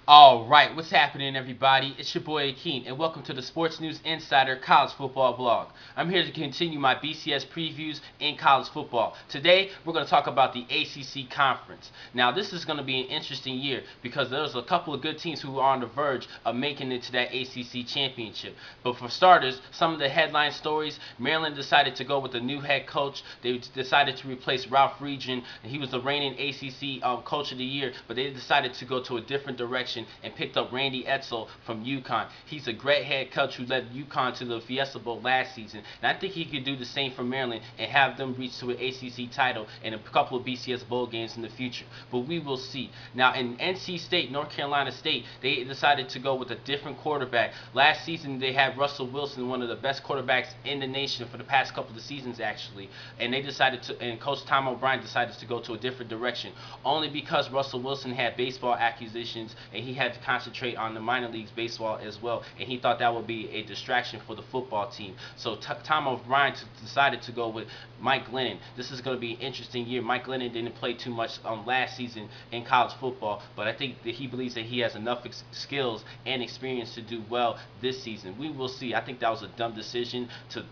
Alright, what's happening everybody? It's your boy Akeem and welcome to the Sports News Insider College Football Blog. I'm here to continue my BCS previews in college football. Today, we're going to talk about the ACC Conference. Now, this is going to be an interesting year because there's a couple of good teams who are on the verge of making it to that ACC championship. But for starters, some of the headline stories, Maryland decided to go with a new head coach. They decided to replace Ralph Regin, and he was the reigning ACC Coach of the Year, but they decided to go to a different direction and picked up Randy Edsall from UConn. He's a great head coach who led UConn to the Fiesta Bowl last season, and I think he could do the same for Maryland and have them reach to an ACC title and a couple of BCS bowl games in the future. But we will see. Now in NC State, North Carolina State, they decided to go with a different quarterback. Last season they had Russell Wilson, one of the best quarterbacks in the nation for the past couple of seasons actually, and they decided to, and Coach Tom O'Brien decided to go to a different direction, only because Russell Wilson had baseball accusations and he had to concentrate on the minor leagues baseball as well, and he thought that would be a distraction for the football team. So Tom O'Brien decided to go with Mike Glennon. This is going to be an interesting year. Mike Glennon didn't play too much last season in college football, but I think that he believes that he has enough skills and experience to do well this season. We will see. I think that was a dumb decision to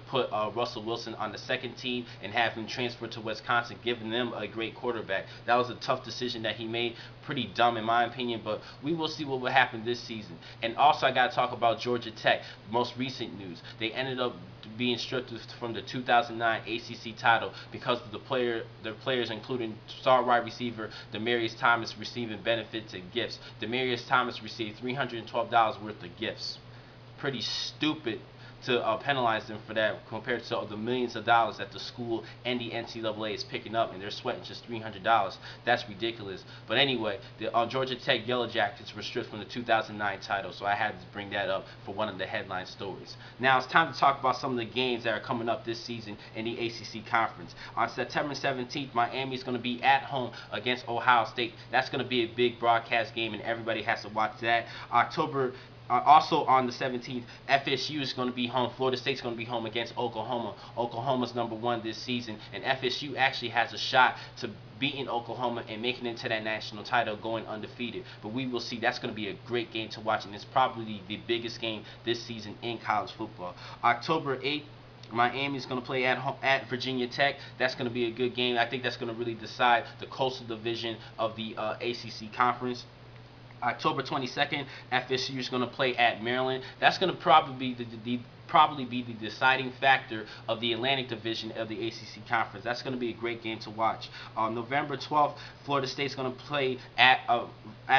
put Russell Wilson on the second team and have him transfer to Wisconsin, giving them a great quarterback. That was a tough decision that he made. Pretty dumb in my opinion, but we will see what will happen this season. And also I got to talk about Georgia Tech, most recent news. They ended up being stripped from the 2009 ACC title because of their players, including star wide receiver Demaryius Thomas, receiving benefits and gifts. Demaryius Thomas received $312 worth of gifts. Pretty stupid to penalize them for that compared to the millions of dollars that the school and the NCAA is picking up, and they're sweating just $300. That's ridiculous. But anyway, the Georgia Tech Yellow Jackets were stripped from the 2009 title, so I had to bring that up for one of the headline stories. Now it's time to talk about some of the games that are coming up this season in the ACC Conference. On September 17th, Miami is going to be at home against Ohio State. That's going to be a big broadcast game, and everybody has to watch that. Also on the 17th, FSU is going to be home. Florida State's going to be home against Oklahoma. Oklahoma's #1 this season, and FSU actually has a shot to beating Oklahoma and making it to that national title, going undefeated. But we will see. That's going to be a great game to watch, and it's probably the biggest game this season in college football. October 8th, Miami is going to play at Virginia Tech. That's going to be a good game. I think that's going to really decide the Coastal Division of the ACC Conference. October 22nd, FSU is going to play at Maryland. That's going to probably be the deciding factor of the Atlantic Division of the ACC Conference. That's going to be a great game to watch. On November 12th, Florida State's going to play at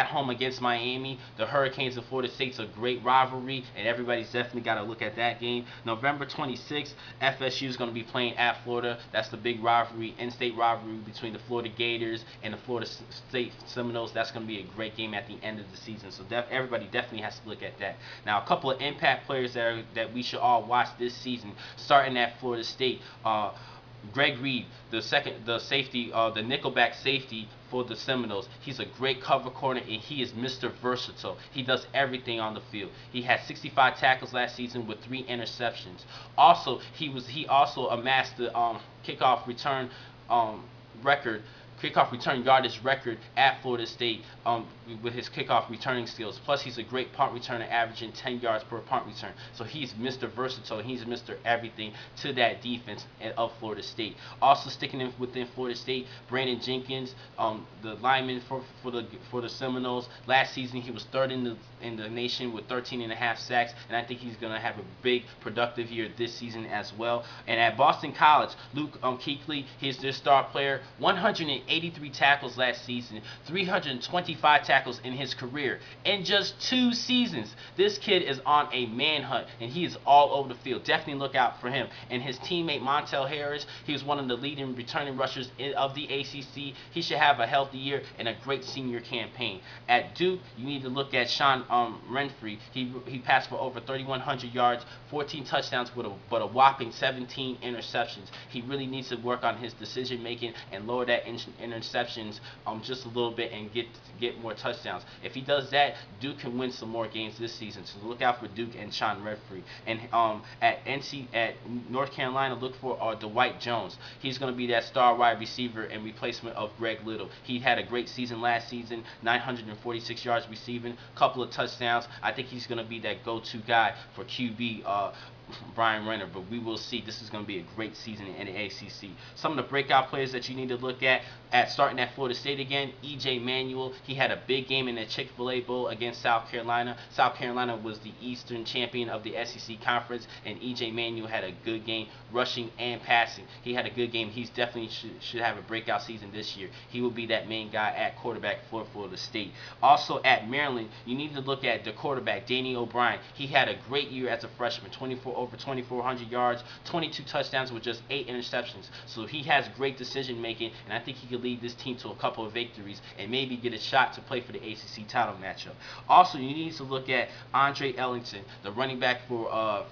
home against Miami. The Hurricanes of Florida State's a great rivalry, and everybody's definitely got to look at that game. November 26th, FSU is going to be playing at Florida. That's the big rivalry, in-state rivalry between the Florida Gators and the Florida State Seminoles. That's going to be a great game at the end of the season, so everybody definitely has to look at that. Now, a couple of impact players that we should all watch this season, starting at Florida State. Greg Reed, the nickelback safety for the Seminoles. He's a great cover corner, and he is Mr. Versatile. He does everything on the field. He had 65 tackles last season with 3 interceptions. Also, he also amassed the kickoff return yardage record at Florida State with his kickoff returning skills. Plus, he's a great punt returner, averaging 10 yards per punt return. So he's Mr. Versatile. He's Mr. Everything to that defense of Florida State. Also sticking within Florida State, Brandon Jenkins, the lineman for the Seminoles. Last season, he was 3rd in the nation with 13.5 sacks, and I think he's going to have a big, productive year this season as well. And at Boston College, Luke Kuechly, he's their star player. 183 tackles last season, 325 tackles in his career. In just 2 seasons, this kid is on a manhunt, and he is all over the field. Definitely look out for him. And his teammate Montel Harris, he was one of the leading returning rushers of the ACC. He should have a healthy year and a great senior campaign. At Duke, you need to look at Sean Renfrey. He passed for over 3,100 yards, 14 touchdowns, but a whopping 17 interceptions. He really needs to work on his decision making and lower that interceptions just a little bit and get more touchdowns. If he does that, Duke can win some more games this season. So look out for Duke and Sean Redfree. And at North Carolina, look for Dwight Jones. He's going to be that star wide receiver in replacement of Greg Little. He had a great season last season, 946 yards receiving, couple of touchdowns. I think he's going to be that go-to guy for QB Brian Renner, but we will see. This is going to be a great season in the ACC. Some of the breakout players that you need to look at starting at Florida State again, EJ Manuel. He had a big game in the Chick-fil-A Bowl against South Carolina. South Carolina was the Eastern champion of the SEC Conference, and EJ Manuel had a good game rushing and passing. He had a good game. He's definitely should have a breakout season this year. He will be that main guy at quarterback for Florida State. Also at Maryland, you need to look at the quarterback, Danny O'Brien. He had a great year as a freshman, over 2,400 yards, 22 touchdowns with just 8 interceptions. So he has great decision making, and I think he could lead this team to a couple of victories and maybe get a shot to play for the ACC title matchup. Also, you need to look at Andre Ellington, the running back for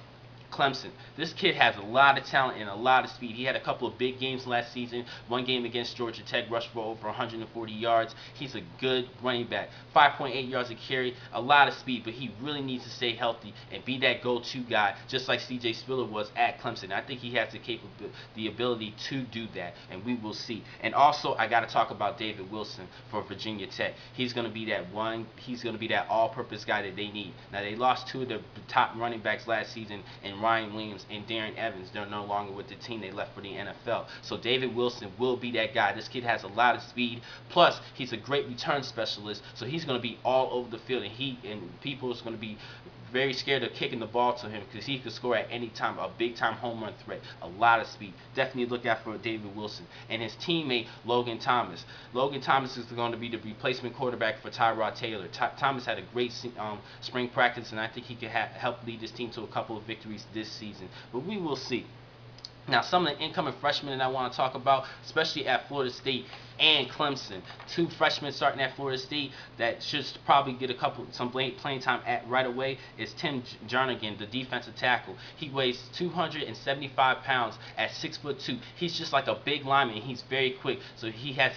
Clemson. This kid has a lot of talent and a lot of speed. He had a couple of big games last season. One game against Georgia Tech, rushed for over 140 yards. He's a good running back. 5.8 yards a carry, a lot of speed, but he really needs to stay healthy and be that go-to guy, just like C.J. Spiller was at Clemson. I think he has the ability to do that, and we will see. And also, I got to talk about David Wilson for Virginia Tech. He's going to be that He's going to be that all-purpose guy that they need. Now, they lost 2 of the top running backs last season, and Ryan Williams and Darren Evans. They're no longer with the team. They left for the NFL. So David Wilson will be that guy. This kid has a lot of speed. Plus, he's a great return specialist. So he's going to be all over the field, and people is going to be very scared of kicking the ball to him because he could score at any time, a big-time home run threat, a lot of speed. Definitely look out for David Wilson. And his teammate, Logan Thomas. Logan Thomas is going to be the replacement quarterback for Tyrod Taylor. Thomas had a great spring practice, and I think he could help lead this team to a couple of victories this season. But we will see. Now, some of the incoming freshmen that I want to talk about, especially at Florida State and Clemson. 2 freshmen starting at Florida State that should probably get some playing time right away is Tim Jernigan, the defensive tackle. He weighs 275 pounds at 6'2". He's just like a big lineman. He's very quick, so he has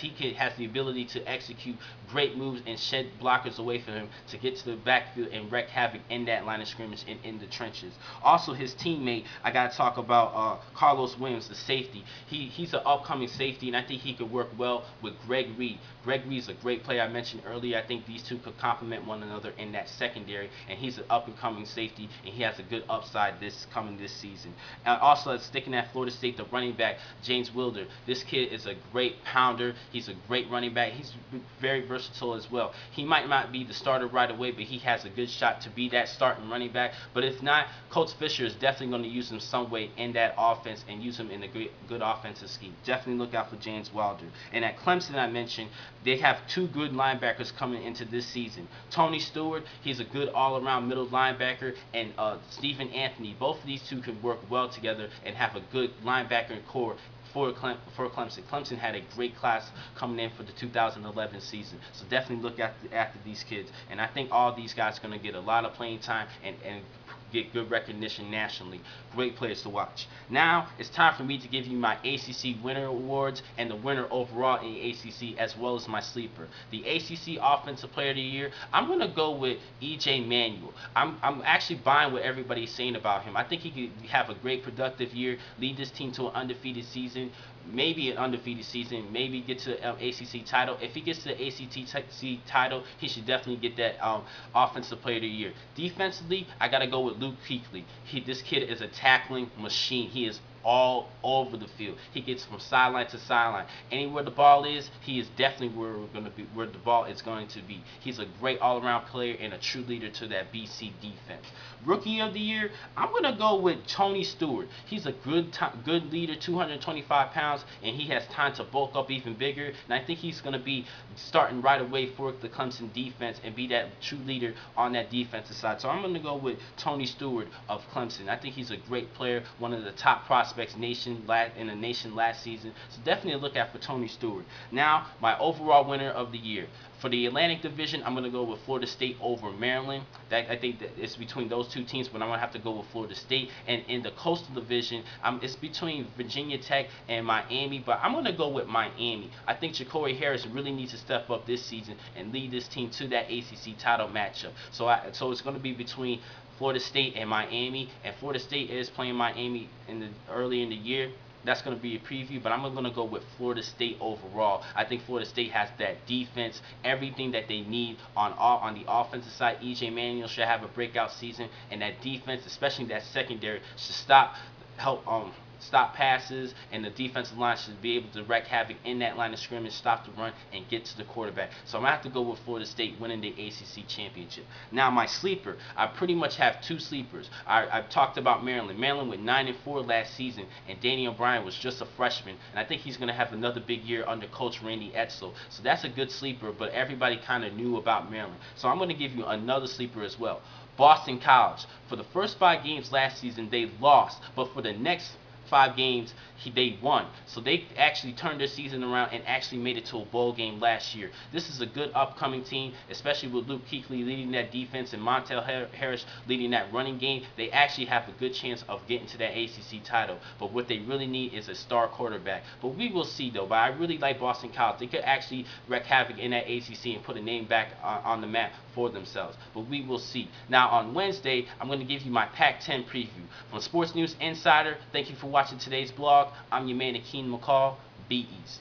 the ability to execute great moves and shed blockers away from him to get to the backfield and wreak havoc in that line of scrimmage and in the trenches. Also, his teammate, I got to talk about Carlos Williams, the safety. He's an upcoming safety, and I think he could work well with Greg Reed. Greg Reed's a great player I mentioned earlier. I think these two could complement one another in that secondary, and he's an up-and-coming safety, and he has a good upside this season. Also, sticking at Florida State, the running back, James Wilder. This kid is a great pounder. He's a great running back. He's very versatile as well. He might not be the starter right away, but he has a good shot to be that starting running back. But if not, Coach Fisher is definitely going to use him some way in that offense and use him in a good offensive scheme. Definitely look out for James Wilder. And at Clemson, I mentioned, they have 2 good linebackers coming into this season. Tony Stewart, he's a good all-around middle linebacker, and Stephen Anthony. Both of these two can work well together and have a good linebacker core for Clemson. Clemson had a great class coming in for the 2011 season, so definitely look after these kids. And I think all these guys are going to get a lot of playing time and get good recognition nationally. Great players to watch. Now it's time for me to give you my ACC winner awards and the winner overall in the ACC, as well as my sleeper. The ACC Offensive Player of the Year, I'm going to go with EJ Manuel. I'm actually buying what everybody's saying about him. I think he could have a great productive year, lead this team to an undefeated season, maybe an undefeated season, maybe get to the ACC title. If he gets to the ACC title, he should definitely get that Offensive Player of the Year. Defensively, I got to go with Luke Kuechly. This kid is a tackling machine. He is all over the field. He gets from sideline to sideline. Anywhere the ball is, he is definitely where the ball is going to be. He's a great all-around player and a true leader to that BC defense. Rookie of the Year, I'm going to go with Tony Stewart. He's a good leader, 225 pounds, and he has time to bulk up even bigger. And I think he's going to be starting right away for the Clemson defense and be that true leader on that defensive side. So I'm going to go with Tony Stewart of Clemson. I think he's a great player, one of the top prospects in the nation last season. So definitely look out for Tony Stewart. Now, my overall winner of the year. For the Atlantic Division, I'm going to go with Florida State over Maryland. I think that it's between those two teams, but I'm going to have to go with Florida State. And in the Coastal Division, it's between Virginia Tech and Miami, but I'm going to go with Miami. I think Ja'Cory Harris really needs to step up this season and lead this team to that ACC title matchup. So it's going to be between Florida State and Miami, and Florida State is playing Miami early in the year. That's going to be a preview, but I'm going to go with Florida State overall. I think Florida State has that defense, everything that they need on the offensive side. EJ Manuel should have a breakout season, and that defense, especially that secondary, should stop passes, and the defensive line should be able to wreak havoc in that line of scrimmage, stop the run, and get to the quarterback. So I'm going to have to go with Florida State winning the ACC championship. Now, my sleeper, I pretty much have two sleepers. I've talked about Maryland. Maryland went 9-4 last season, and Danny O'Brien was just a freshman, and I think he's going to have another big year under Coach Randy Edsel. So that's a good sleeper, but everybody kind of knew about Maryland. So I'm going to give you another sleeper as well. Boston College. For the first 5 games last season, they lost, but for the next 5 games they won. So they actually turned their season around and actually made it to a bowl game last year. This is a good upcoming team, especially with Luke Kuechly leading that defense and Montel Harris leading that running game. They actually have a good chance of getting to that ACC title, but what they really need is a star quarterback. But we will see though. But I really like Boston College. They could actually wreak havoc in that ACC and put a name back on the map for themselves. But we will see. Now on Wednesday, I'm going to give you my Pac-10 preview. From Sports News Insider, thank you for watching today's blog. I'm your man, Akeem McCall. Be easy.